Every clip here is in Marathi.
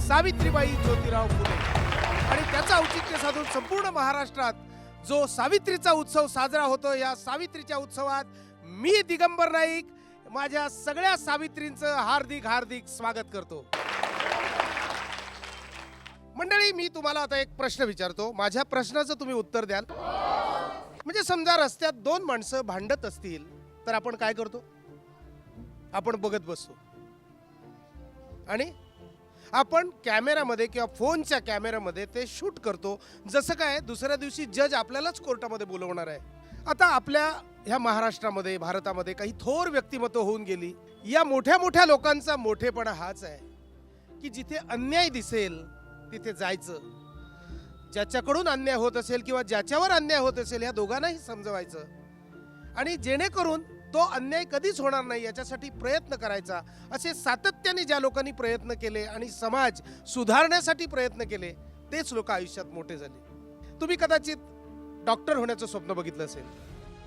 सावित्रीबाई ज्योतिराव फुले आणि त्याचं औचित्य साधून संपूर्ण महाराष्ट्रात जो सावित्रीचा उत्सव साजरा होतो, या सावित्रीच्या उत्सवात मी दिगंबर नाईक माझ्या सगळ्या सावित्रींचं हार्दिक हार्दिक स्वागत करतो. मंडळी, मी तुम्हाला आता एक प्रश्न विचारतो. माझ्या प्रश्नाचं तुम्ही उत्तर द्याल. म्हणजे समजा रस्त्यात दोन माणसं भांडत असतील तर आपण काय करतो? आपण बघत बसतो आणि आपण कॅमेरामध्ये किंवा फोनच्या कॅमेरामध्ये ते शूट करतो. जसं काय दुसऱ्या दिवशी जज आपल्यालाच कोर्टामध्ये बोलवणार आहे. आता आपल्या ह्या महाराष्ट्रामध्ये, भारतामध्ये काही थोर व्यक्तिमत्व होऊन गेली. या मोठ्या मोठ्या लोकांचा मोठेपणा हाच आहे की जिथे अन्याय दिसेल तिथे जायचं. ज्याच्याकडून अन्याय होत असेल किंवा ज्याच्यावर अन्याय होत असेल या दोघांनाही समजवायचं आणि जेणेकरून तो अन्याय कधीच होणार नाही याच्यासाठी प्रयत्न करायचा. असे सातत्याने ज्या लोकांनी प्रयत्न केले आणि समाज सुधारण्यासाठी प्रयत्न केले तेच लोक आयुष्यात मोठे झाले. तुम्ही कदाचित डॉक्टर होण्याचं स्वप्न बघितलं असेल.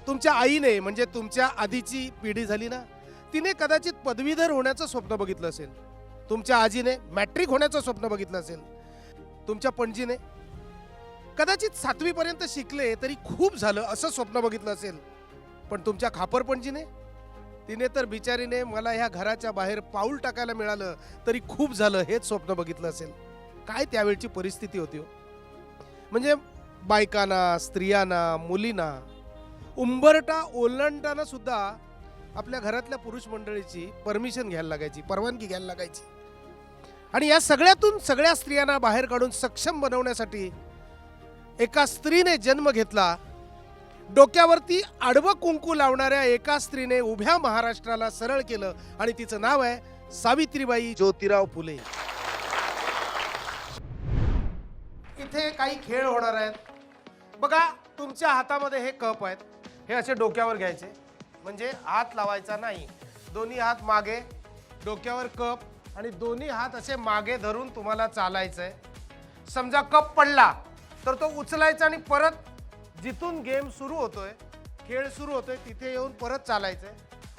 तुमच्या आईने, म्हणजे तुमच्या आधीची पिढी झाली ना, तिने कदाचित पदवीधर होण्याचं स्वप्न बघितलं असेल. तुमच्या आजीने मॅट्रिक होण्याचं स्वप्न बघितलं असेल. तुमच्या पणजीने कदाचित 7वी पर्यंत शिकले तरी खूप झालं असं स्वप्न बघितलं असेल. पण तुमच्या खापरपणजीने, तिने तर बिचारीने मला ह्या घराच्या बाहेर पाऊल टाकायला मिळालं तरी खूप झालं हेच स्वप्न बघितलं असेल. काय त्यावेळची परिस्थिती होती हो. म्हणजे बायकांना, स्त्रियांना, मुलींना उंबरठा ओलांडताना सुद्धा आपल्या घरातल्या पुरुष मंडळीची परमिशन घ्यायला लागायची, परवानगी घ्यायला लागायची. आणि या सगळ्यातून सगळ्या स्त्रियांना बाहेर काढून सक्षम बनवण्यासाठी एका स्त्रीने जन्म घेतला. डोक्यावरती आडवं कुंकू लावणाऱ्या एका स्त्रीने उभ्या महाराष्ट्राला सरळ केलं आणि तिचं नाव आहे सावित्रीबाई ज्योतिराव फुले. इथे काही खेळ होणार आहेत. बघा, तुमच्या हातामध्ये हे कप आहेत. हे असे डोक्यावर घ्यायचे, म्हणजे हात लावायचा नाही. दोन्ही हात मागे, डोक्यावर कप आणि दोन्ही हात असे मागे धरून तुम्हाला चालायचंय. समजा कप पडला तर तो उचलायचा आणि परत जिथून गेम सुरू होतोय, खेळ सुरू होतोय, तिथे येऊन परत चालायचंय.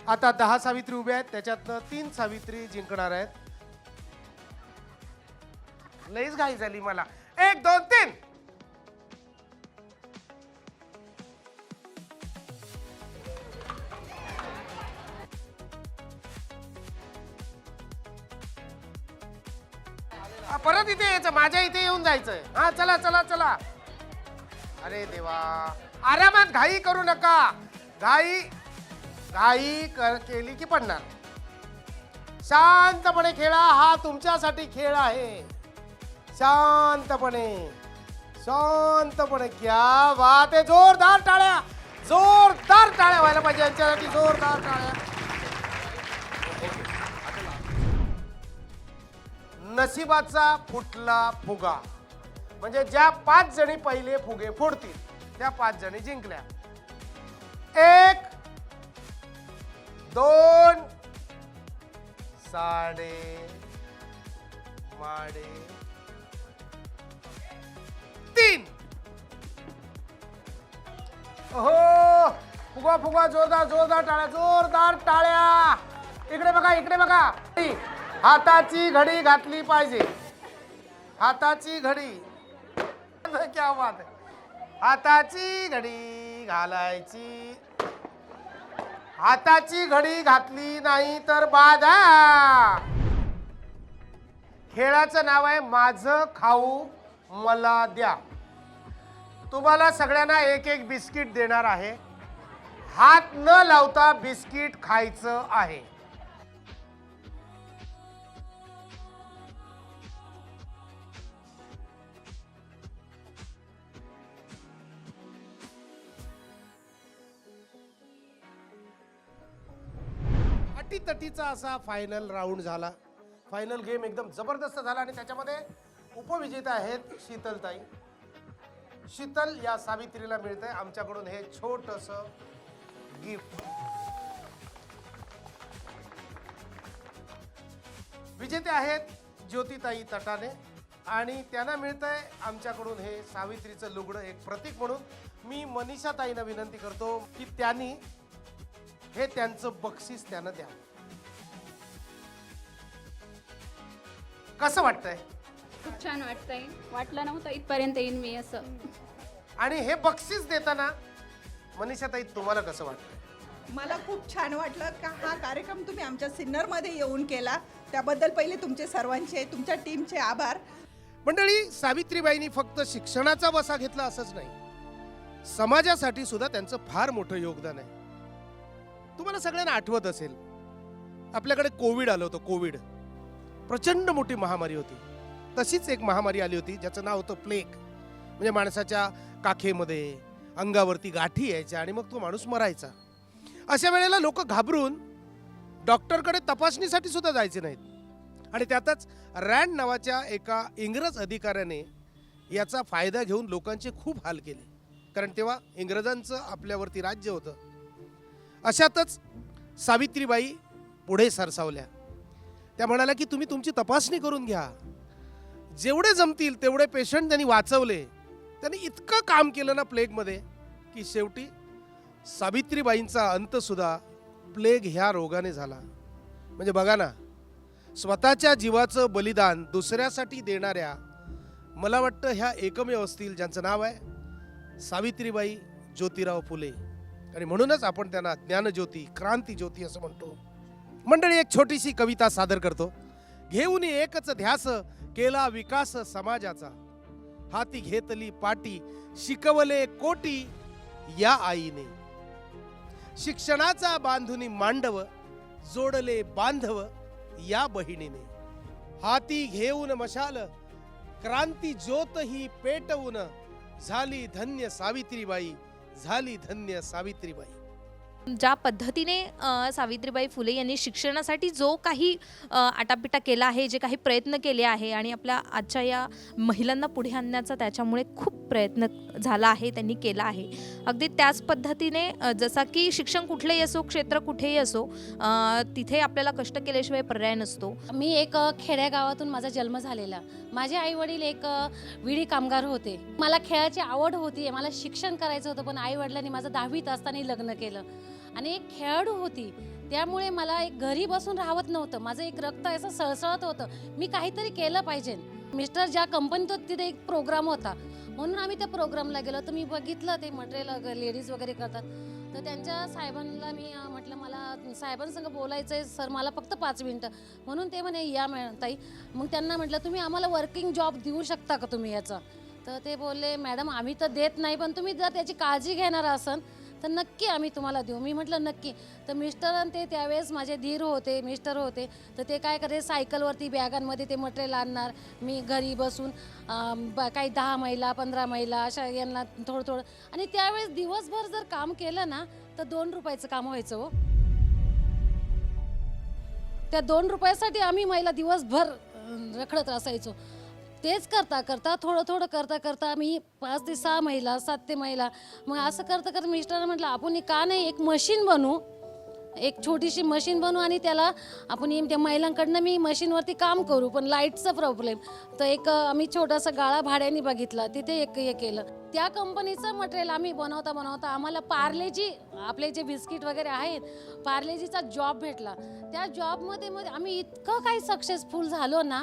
आता 10 सावित्री उभ्या आहेत, त्याच्यातनं 3 सावित्री जिंकणार आहेत. लईच घाई झाली मला. 1 2 3. परत इथे यायचं, माझ्या इथे येऊन जायचंय. हा, चला चला चला. अरे देवा, आरामात, घाई करू नका. घाई केली की पडणार. शांतपणे खेळा. हा तुमच्यासाठी खेळ आहे. शांतपणे शांतपणे. क्या बात आहे. जोरदार टाळ्या, जोरदार टाळ्या व्हायला पाहिजे यांच्यासाठी. जोरदार टाळ्या. नशिबाचा फुटला फुगा, म्हणजे ज्या 5 जणी पहिले फुगे फोडतील त्या 5 जणी जिंकल्या. 1 2 साडे माडे 3. हो, फुगा फुगा. जोरदार जोरदार टाळ्या, जोरदार टाळ्या. इकडे बघा, इकडे बघा. हाताची घडी घातली पाहिजे. हाताची घडी. क्या बात आहे. हाताची घडी घालायची. हाताची घडी घातली नाही तर बाधा. खेळाचं नाव आहे माझं खाऊ मला द्या. तुम्हाला सगळ्यांना एक एक बिस्किट देणार आहे. हात न लावता बिस्किट खायचं आहे. तटीचा असा फायनल राऊंड झाला. फायनल गेम एकदम जबरदस्त झाला आणि त्याच्यामध्ये उपविजेता आहेत शीतलताई. शीतल या सावित्रीला मिळतंय आमच्याकडून हे छोटंसं गिफ्ट. विजेते आहेत ज्योतिताई तटाने आणि त्यांना मिळतंय आमच्याकडून हे सावित्रीचं लुगडं एक प्रतीक म्हणून. मी मनीषाताईंना विनंती करतो की त्यांनी हे त्यांचं बक्षीस त्यांना द्या. कसं वाटतंय? खूप छान वाटतंय. वाटलं नव्हतं इथपर्यंत येईन मी असं. आणि हे बक्षीस देताना मनीषाताई तुम्हाला कसं वाटतं? मला खूप छान वाटलं का हा कार्यक्रम तुम्ही आमच्या सिन्नरमध्ये येऊन केला, त्याबद्दल पहिले तुमचे सर्वांचे, तुमच्या टीमचे आभार. मंडळी, सावित्रीबाईंनी फक्त शिक्षणाचा वसा घेतला असंच नाही, समाजासाठी सुद्धा त्यांचं फार मोठं योगदान आहे. तुम्हाला सगळ्यांना आठवत असेल, आपल्याकडे कोविड आलं होतं. कोविड प्रचंड मोठी महामारी होती. तशीच एक महामारी आली होती ज्याचं नाव होतं प्लेग. म्हणजे माणसाच्या काखेमध्ये, अंगावरती गाठी यायच्या आणि मग तो माणूस मरायचा. अशा वेळेला लोक घाबरून डॉक्टरकडे तपासणीसाठी सुद्धा जायचे नाहीत. आणि त्यातच रँड नावाच्या एका इंग्रज अधिकाऱ्याने याचा फायदा घेऊन लोकांचे खूप हाल केले, कारण तेव्हा इंग्रजांचं आपल्यावरती राज्य होतं. अशातच सावित्रीबाई पुढे सरसावल्या. त्या म्हणाल्या की तुम्ही तुमची तपासणी करून घ्या. जेवढे जमतील तेवढे पेशंट त्यांनी वाचवले. त्यांनी इतकं काम केलं ना प्लेगमध्ये की शेवटी सावित्रीबाईंचा अंत सुद्धा प्लेग ह्या रोगाने झाला. म्हणजे बघा ना, स्वतःच्या जीवाचं बलिदान दुसऱ्यासाठी देणाऱ्या, मला वाटतं ह्या एकमेव असतील ज्यांचं नाव आहे सावित्रीबाई ज्योतिराव फुले. आणि म्हणूनच आपण त्यांना ज्ञानज्योती, क्रांतीज्योती असं म्हणतो. मंडळी, एक छोटीशी कविता सादर करतो. घेऊन एकच ध्यास केला विकास समाजाचा, हाती घेतली पाटी शिकवले कोटी या आईने, शिक्षणाचा बांधुनी मांडव जोडले बांधव या बहिणीने, हाती घेऊन मशाल क्रांती ज्योत ही पेटवून, झाली धन्य सावित्रीबाई, झाली धन्य सावित्रीबाई. ज्या पद्धतीने सावित्रीबाई फुले यांनी शिक्षणासाठी जो काही आटापिटा केला आहे, जे काही प्रयत्न केले आहे आणि आपल्या आजच्या या महिलांना पुढे आणण्याचा त्याच्यामुळे खूप प्रयत्न झाला आहे, त्यांनी केला आहे. अगदी त्याच पद्धतीने जसा की शिक्षण कुठलेही असो, क्षेत्र कुठेही असो, तिथे आपल्याला कष्ट केल्याशिवाय पर्याय नसतो. मी एक खेड्यागावातून माझा जन्म झालेला. माझे आईवडील एक विडी कामगार होते. मला खेळाची आवड होती, मला शिक्षण करायचं होतं, पण आईवडिलांनी माझं 10वीत असताना लग्न केलं. आणि एक खेळाडू होती, त्यामुळे मला एक घरी बसून राहत नव्हतं. माझं एक रक्त असं सळसळत होतं, मी काहीतरी केलं पाहिजे. मिस्टर ज्या कंपनीत होते तिथे एक प्रोग्राम होता, म्हणून आम्ही त्या प्रोग्रामला गेलो. तर मी बघितलं ते मटेरियल लेडीज वगैरे करतात. तर त्यांच्या साहेबांना मी म्हटलं मला साहेबांसंग बोलायचं आहे सर, मला फक्त 5 मिनटं. म्हणून ते म्हणे या ताई. मग त्यांना म्हटलं तुम्ही आम्हाला वर्किंग जॉब देऊ शकता का तुम्ही याचा? तर ते बोलले मॅडम आम्ही तर देत नाही, पण तुम्ही जर त्याची काळजी घेणार असाल तर नक्की आम्ही तुम्हाला देऊ. मी म्हटलं नक्की. तर मिस्टर आणि ते त्यावेळेस माझे धीर होते, मिस्टर होते. तर ते काय करायचे, सायकलवरती बॅगांमध्ये ते मटेरियल आणणार, मी घरी बसून काही 10 महिला 15 महिला अशा यांना थोडं थोडं. आणि त्यावेळेस दिवसभर जर काम केलं ना तर 2 रुपयाचं काम व्हायचं हो. त्या 2 रुपयासाठी आम्ही महिला दिवसभर रखडत असायचो. तेच करता करता थोडं थोडं करता करता मी 5 ते 6 महिला, 7 ते महिला. मग असं करता करता मिस्टरांना म्हटलं आपण का नाही एक मशीन बनवू, एक छोटीशी मशीन बनवू आणि त्याला आपण त्या महिलांकडनं मी मशीनवरती काम करू. पण लाईटचा प्रॉब्लेम. तर एक आम्ही छोटासा गाळा भाड्याने बघितला, तिथे एक हे केलं. त्या कंपनीचं मटेरियल आम्ही बनवता बनवता आम्हाला पार्लेजी, आपले जे बिस्किट वगैरे आहेत, पार्लेजीचा जॉब भेटला. त्या जॉबमध्ये आम्ही इतकं काही सक्सेसफुल झालो ना,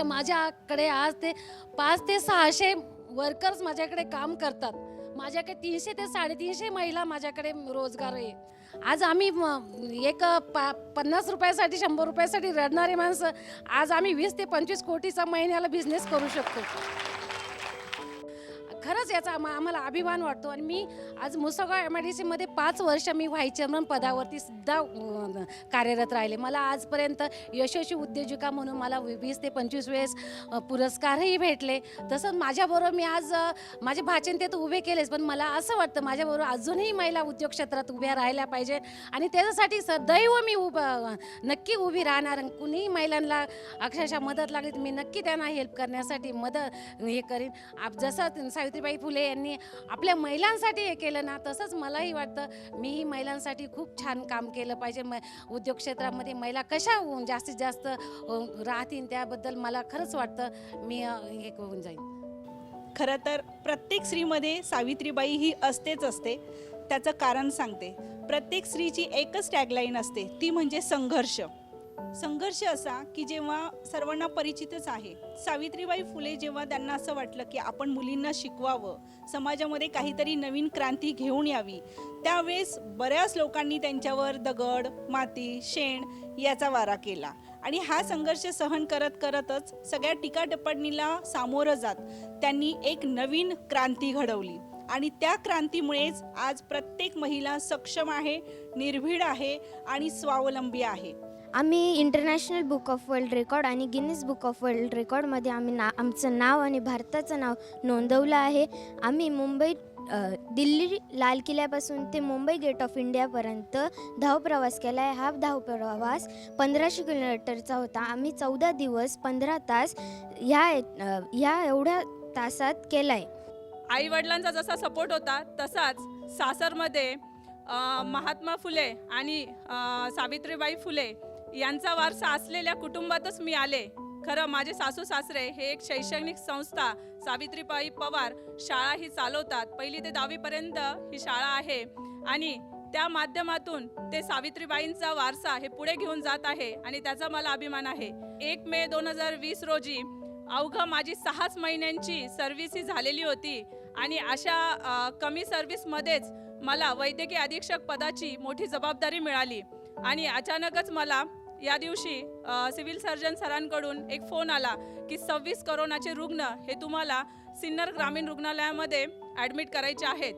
माझ्याकडे आज ते 500 ते 600 वर्कर्स माझ्याकडे काम करतात. माझ्याकडे 300 ते 350 महिला माझ्याकडे रोजगार आहे. आज आम्ही एक 50 रुपयासाठी 100 रुपयासाठी रडणारी माणसं, आज आम्ही 20 ते 25 कोटीचा महिन्याला बिझनेस करू शकतो. खरंच याचा आम्हाला अभिमान वाटतो. आणि मी आज मुसळगाव MIDCमध्ये 5 वर्ष मी व्हाईस चेअरमन पदावरती सुद्धा कार्यरत राहिले. मला आजपर्यंत यशस्वी उद्योजिका म्हणून मला 20 ते 25 वेळेस पुरस्कारही भेटले. तसंच माझ्याबरोबर मी आज माझे भाचन ते तर उभे केलेच, पण मला असं वाटतं माझ्याबरोबर अजूनही महिला उद्योग क्षेत्रात उभ्या राहिल्या पाहिजे. आणि त्याच्यासाठी सदैव मी नक्की उभी राहणार. कुणीही महिलांना अक्षरशः मदत लागली तर मी नक्की त्यांना हेल्प करण्यासाठी हे करीन. जसं सावित्रीबाई फुले यांनी आपल्या महिलांसाठी हे केलं ना, तसंच मलाही वाटतं मीही महिलांसाठी खूप छान काम केलं पाहिजे. उद्योग क्षेत्रामध्ये महिला कशा जास्तीत जास्त राहतील त्याबद्दल मला खरंच वाटतं मी हे होऊन जाईन. खरं तर प्रत्येक स्त्रीमध्ये सावित्रीबाई ही असतेच असते. त्याचं कारण सांगते. प्रत्येक स्त्रीची एकच टॅगलाईन असते, ती म्हणजे संघर्ष. संघर्ष असा की जेव्हा सर्वांना परिचितच आहे, सावित्रीबाई फुले जेव्हा त्यांना असं वाटलं की आपण मुलींना शिकवावं, समाजामध्ये काहीतरी नवीन क्रांती घेऊन यावी, त्यावेळेस बऱ्याच लोकांनी त्यांच्यावर दगड, माती, शेण याचा वारा केला आणि हा संघर्ष सहन करत करतच सगळ्या टीकाटिप्पणीला सामोरं जात त्यांनी एक नवीन क्रांती घडवली आणि त्या क्रांतीमुळेच आज प्रत्येक महिला सक्षम आहे, निर्भीड आहे आणि स्वावलंबी आहे. आम्ही international book of world record आणि गिनीज बुक ऑफ वर्ल्ड रेकॉर्डमध्ये आम्ही आमचं नाव आणि भारताचं नाव नोंदवलं आहे. आम्ही दिल्ली लाल किल्ल्यापासून ते मुंबई गेट ऑफ इंडियापर्यंत धावप्रवास केला आहे. हा धावप्रवास 1500 किलोमीटरचा होता. आम्ही 14 दिवस 15 तास ह्या एवढ्या तासात केला आहे. आई वडिलांचा जसा सपोर्ट होता तसाच सासरमध्ये महात्मा फुले आणि सावित्रीबाई फुले यांचा वारसा असलेल्या कुटुंबातच मी आले. खरं माझे सासू सासरे हे एक शैक्षणिक संस्था सावित्रीबाई पवार शाळा ही चालवतात. 1ली ते 10वी पर्यंत ही शाळा आहे आणि त्या माध्यमातून ते सावित्रीबाईंचा वारसा हे पुढे घेऊन जात आहे आणि त्याचा मला अभिमान आहे. 1 मे 2020 रोजी अवघं माझी 6 महिन्यांची सर्व्हिस ही झालेली होती आणि अशा कमी सर्व्हिसमध्येच मला वैद्यकीय अधीक्षक पदाची मोठी जबाबदारी मिळाली आणि अचानकच मला या दिवशी सिव्हिल सर्जन सरांकडून एक फोन आला की 26 कोरोनाचे रुग्ण हे तुम्हाला सिन्नर ग्रामीण रुग्णालयामध्ये ॲडमिट करायचे आहेत.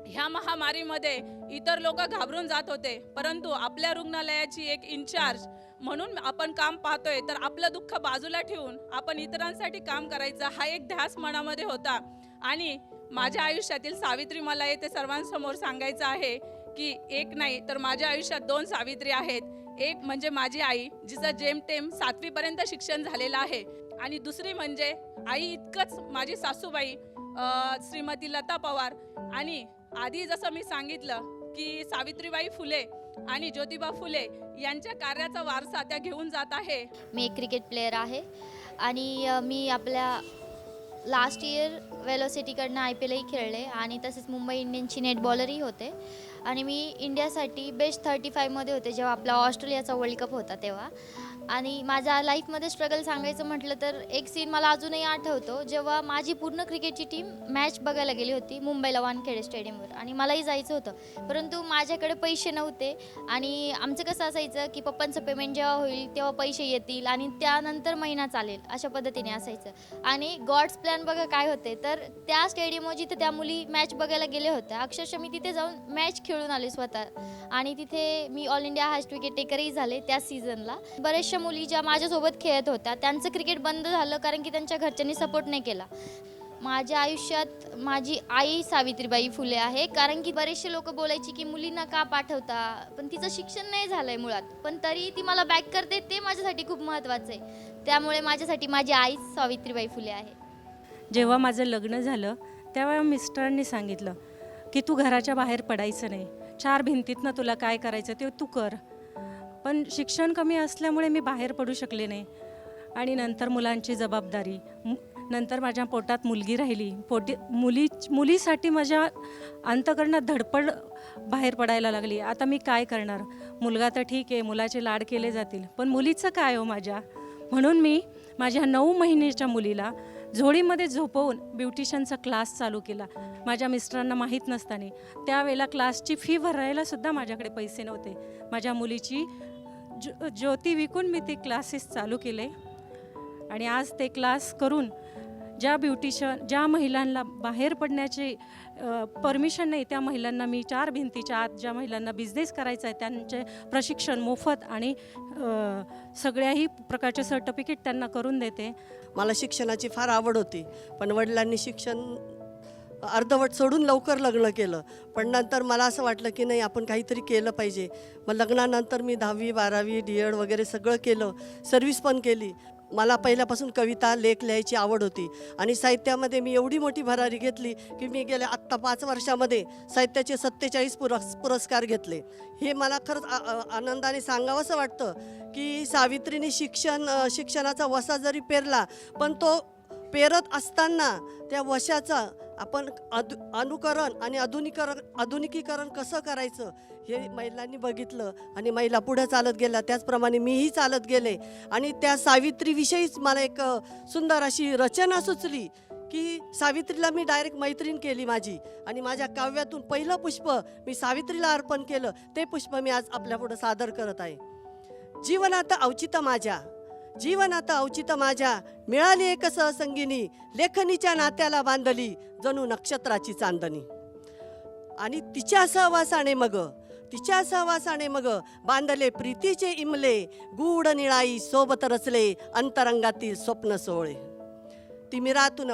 ह्या महामारीमध्ये इतर लोक घाबरून जात होते, परंतु आपल्या रुग्णालयाची एक इन्चार्ज म्हणून आपण काम पाहतोय तर आपलं दुःख बाजूला ठेवून आपण इतरांसाठी काम करायचं हा एक ध्यास मनामध्ये होता. आणि माझ्या आयुष्यातील सावित्री मला येथे सर्वांसमोर सांगायचं आहे की एक नाही तर माझ्या आयुष्यात 2 सावित्री आहेत. एक म्हणजे माझी आई जिचं जेमतेम 7वी पर्यंत शिक्षण झालेलं आहे आणि दुसरी म्हणजे आई इतकंच माझी सासूबाई श्रीमती लता पवार. आणि आधी जसं मी सांगितलं की सावित्रीबाई फुले आणि ज्योतिबा फुले यांच्या कार्याचा वारसा त्या घेऊन जात आहे. मी एक क्रिकेट प्लेयर आहे आणि मी आपल्या लास्ट इयर वेलोसिटीकडनं IPLही खेळले आणि तसेच मुंबई इंडियन्सची नेट बॉलरही होते आणि मी इंडियासाठी बेस्ट 35मध्ये होते जेव्हा आपला ऑस्ट्रेलियाचा वर्ल्ड कप होता तेव्हा. आणि माझ्या लाईफमध्ये स्ट्रगल सांगायचं म्हटलं तर एक सीन मला अजूनही आठवतो जेव्हा माझी पूर्ण क्रिकेटची टीम मॅच बघायला गेली होती मुंबईला वानखेडे स्टेडियमवर आणि मलाही जायचं होतं, परंतु माझ्याकडे पैसे नव्हते आणि आमचं कसं असायचं की पप्पांचं पेमेंट जेव्हा होईल तेव्हा पैसे येतील आणि त्यानंतर महिना चालेल अशा पद्धतीने असायचं. आणि गॉड्स प्लॅन बघा काय होते तर त्या स्टेडियमवर जिथे त्या मुली मॅच बघायला गेले होत्या अक्षरशः मी तिथे जाऊन मॅच खेळून आले स्वतः आणि तिथे मी ऑल इंडिया हायस्ट विकेट टेकरही झाले त्या सीझनला. बरेचशा मुली ज्या माझ्यासोबत खेळत होत्या त्यांचं क्रिकेट बंद झालं कारण की त्यांच्या घरच्यांनी सपोर्ट नाही केला. माझ्या आयुष्यात माझी आई सावित्रीबाई फुले आहे कारण की बरेचसे लोक बोलायची की मुलींना का पाठवता, पण तिचं शिक्षण नाही झालं आहे मुळात, पण तरी ती मला बॅक करते ते माझ्यासाठी खूप महत्त्वाचं आहे. त्यामुळे माझ्यासाठी माझी आई सावित्रीबाई फुले आहे. जेव्हा माझं लग्न झालं तेव्हा मिस्टरांनी सांगितलं की तू घराच्या बाहेर पडायचं नाही, 4 भिंतीतनं तुला काय करायचं ते तू कर. पण शिक्षण कमी असल्यामुळे मी बाहेर पडू शकले नाही आणि नंतर मुलांची जबाबदारी, नंतर माझ्या पोटात मुलगी राहिली. मुलीसाठी माझ्या अंतःकरणात धडपड बाहेर पडायला लागली. आता मी काय करणार, मुलगा तर ठीक आहे मुलाचे लाड केले जातील पण मुलीचं काय हो माझ्या. म्हणून मी माझ्या 9 महिन्याच्या मुलीला झोळीमध्ये झोपवून ब्युटिशियनचा क्लास चालू केला. माझ्या मिस्टरांना माहीत नसताना त्यावेळेला क्लासची फी भरायला सुद्धा माझ्याकडे पैसे नव्हते. माझ्या मुलीची ज्योती विकून मी ते क्लासेस चालू केले आणि आज ते क्लास करून ज्या महिलांना बाहेर पडण्याची परमिशन नाही त्या महिलांना मी 4 भिंतीच्या आत ज्या महिलांना बिझनेस करायचा आहे त्यांचे प्रशिक्षण मोफत आणि सगळ्याही प्रकारचे सर्टिफिकेट त्यांना करून देते. मला शिक्षणाची फार आवड होती पण वडिलांनी शिक्षण अर्धवट सोडून लवकर लग्न केलं. पण नंतर मला असं वाटलं की नाही आपण काहीतरी केलं पाहिजे. मग लग्नानंतर मी 10वी 12वी D.Ed वगैरे सगळं केलं, सर्व्हिस पण केली. मला पहिल्यापासून कविता लेख लिहायची आवड होती आणि साहित्यामध्ये मी एवढी मोठी भरारी घेतली की मी गेल्या आत्ता 5 वर्षामध्ये साहित्याचे 47 पुरस्कार घेतले. हे मला खरंच आनंदाने सांगावंसं वाटतं की सावित्रीने शिक्षणाचा वसा जरी पेरला पण तो पेरत असताना त्या वशाचं आपण अनुकरण आणि आधुनिकीकरण कसं करायचं हे महिलांनी बघितलं आणि महिला पुढे चालत गेल्या. त्याचप्रमाणे मीही चालत गेले आणि त्या सावित्रीविषयीच मला एक सुंदर अशी रचना सुचली की सावित्रीला मी डायरेक्ट मैत्रीण केली माझी आणि माझ्या काव्यातून पहिलं पुष्प मी सावित्रीला अर्पण केलं. ते पुष्प मी आज आपल्यापुढं सादर करत आहे. जीवनात औचित्य माझ्या मिळाली एक सहसंगिनी, लेखनीच्या नात्याला बांधली जणू नक्षत्राची चांदणी. आणि तिच्या सहवासाने मग बांधले प्रीतीचे इमले, गूढ निळाई सोबत रचले अंतरंगातील स्वप्न सोहळे. तिमिरातून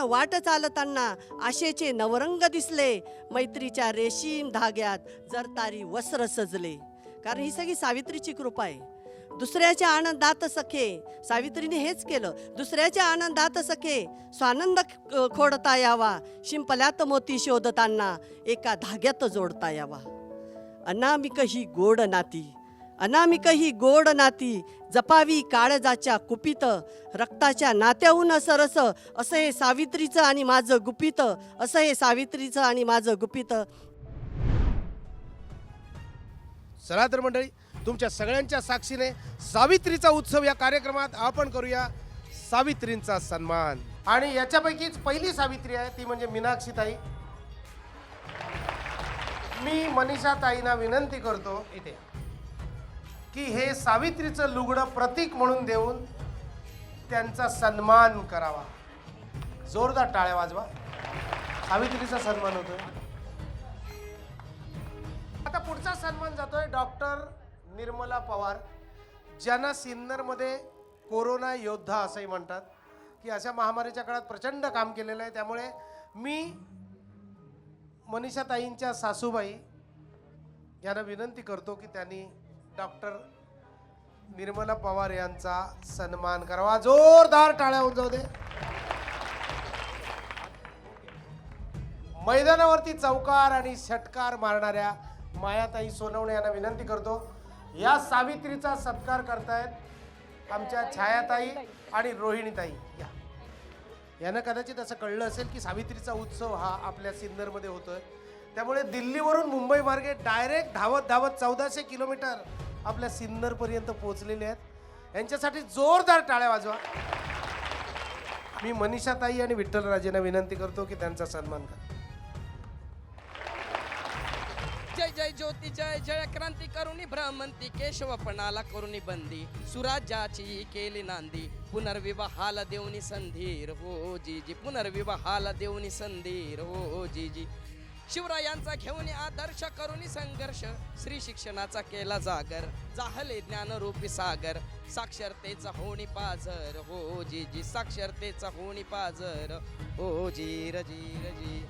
वाट चालताना आशेचे नवरंग दिसले, मैत्रीच्या रेशीम धाग्यात जरतारी वस्त्र सजले. कारण ही सगळी सावित्रीची कृपा आहे. दुसऱ्याच्या आनंदात सखे, सावित्रीने हेच केलं, दुसऱ्याच्या आनंदात सखे स्वानंद खोडता यावा, शिंपल्यात मोती शोधताना एका धाग्यात जोडता यावा. अनामिक ही गोड नाती जपावी काळजाच्या कुपित, रक्ताच्या नात्याहून सरस असं हे सावित्रीचं आणि माझं गुपित. चला तर मंडळी, तुमच्या सगळ्यांच्या साक्षीने सावित्रीचा उत्सव या कार्यक्रमात आपण करूया सावित्रींचा सन्मान. आणि याच्यापैकीच पहिली सावित्री आहे ती म्हणजे मीनाक्षीताई. मी मनीषाताईंना विनंती करतो इथे की हे सावित्रीचं लुगडं प्रतीक म्हणून देऊन त्यांचा सन्मान करावा. जोरदार टाळ्या वाजवा, सावित्रीचा सन्मान होतोय. आता पुढचा सन्मान जातोय डॉक्टर निर्मला पवार, ज्यांना सिन्नरमध्ये कोरोना योद्धा असंही म्हणतात, की अशा महामारीच्या काळात प्रचंड काम केलेलं आहे. त्यामुळे मी मनीषाताईंच्या सासूबाई यांना विनंती करतो की त्यांनी डॉक्टर निर्मला पवार यांचा सन्मान करावा. जोरदार टाळ्या होऊन जाऊ दे. मैदानावरती चौकार आणि षटकार मारणाऱ्या मायाताई सोनवणे यांना विनंती करतो. या सावित्रीचा सत्कार करतायत आमच्या छायाताई आणि रोहिणीताई. यांना कदाचित असं कळलं असेल की सावित्रीचा उत्सव हा आपल्या सिन्नरमध्ये होतोय, त्यामुळे दिल्लीवरून मुंबई मार्गे डायरेक्ट धावत 1400 किलोमीटर आपल्या सिन्नरपर्यंत पोहोचलेले आहेत. यांच्यासाठी जोरदार टाळ्या वाजवा. मी मनीषाताई आणि विठ्ठलराजेंना विनंती करतो की त्यांचा सन्मान करा. जय जय ज्योती जय जय क्रांती करुणी भ्रमंती, केशवपणाला करुणी बंदी, सुराज्याची केली नांदी, पुनर्विवाहाला देऊनी संधीर हो जीजी, पुनर्विवाहाला देऊनी संधीर हो जीजी. शिवरायांचा घेऊन आदर्श करुणी संघर्ष, श्री शिक्षणाचा केला जागर, जाहले ज्ञानरूपी सागर, साक्षरतेचा होणी पाझर हो जीजी, साक्षरतेचा होणी पाझर हो जीर जीर जी.